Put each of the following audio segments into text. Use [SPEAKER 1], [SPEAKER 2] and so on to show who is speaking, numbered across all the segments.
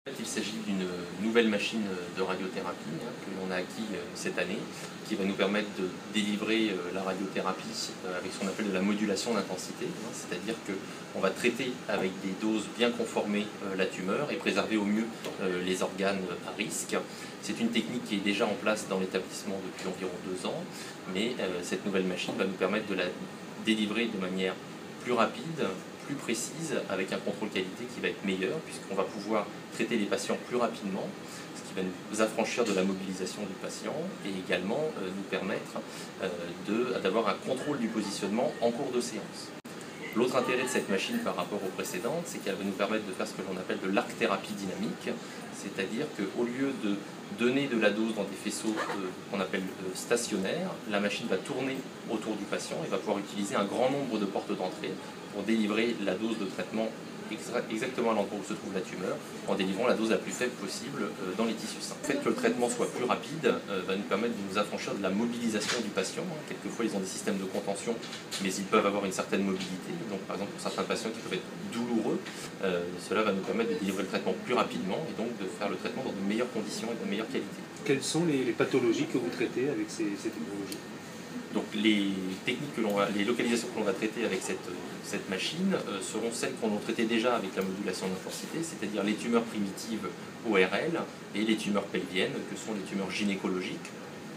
[SPEAKER 1] Il s'agit d'une nouvelle machine de radiothérapie que l'on a acquis cette année, qui va nous permettre de délivrer la radiothérapie avec ce qu'on appelle de la modulation d'intensité, c'est-à-dire qu'on va traiter avec des doses bien conformées la tumeur et préserver au mieux les organes à risque. C'est une technique qui est déjà en place dans l'établissement depuis environ 2 ans, mais cette nouvelle machine va nous permettre de la délivrer de manière plus rapide, plus précise, avec un contrôle qualité qui va être meilleur, puisqu'on va pouvoir traiter les patients plus rapidement, ce qui va nous affranchir de la mobilisation du patient et également nous permettre d'avoir un contrôle du positionnement en cours de séance. L'autre intérêt de cette machine par rapport aux précédentes, c'est qu'elle va nous permettre de faire ce que l'on appelle de l'arc-thérapie dynamique, c'est-à-dire qu'au lieu de donner de la dose dans des faisceaux qu'on appelle stationnaires, la machine va tourner autour du patient et va pouvoir utiliser un grand nombre de portes d'entrée pour délivrer la dose de traitement exactement à l'endroit où se trouve la tumeur, en délivrant la dose la plus faible possible dans les tissus sains. Le fait que le traitement soit plus rapide va nous permettre de nous affranchir de la mobilisation du patient. Quelquefois, ils ont des systèmes de contention, mais ils peuvent avoir une certaine mobilité. Donc, par exemple, pour certains patients qui peuvent être douloureux, cela va nous permettre de délivrer le traitement plus rapidement et donc de faire le traitement dans de meilleures conditions et de meilleure qualité.
[SPEAKER 2] Quelles sont les pathologies que vous traitez avec ces technologies?
[SPEAKER 1] Donc les techniques les localisations que l'on va traiter avec cette machine seront celles qu'on a traitées déjà avec la modulation d'intensité, c'est-à-dire les tumeurs primitives ORL et les tumeurs pelviennes, que sont les tumeurs gynécologiques,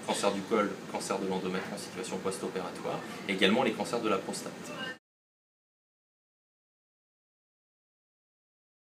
[SPEAKER 1] cancer du col, cancer de l'endomètre en situation post-opératoire, et également les cancers de la prostate.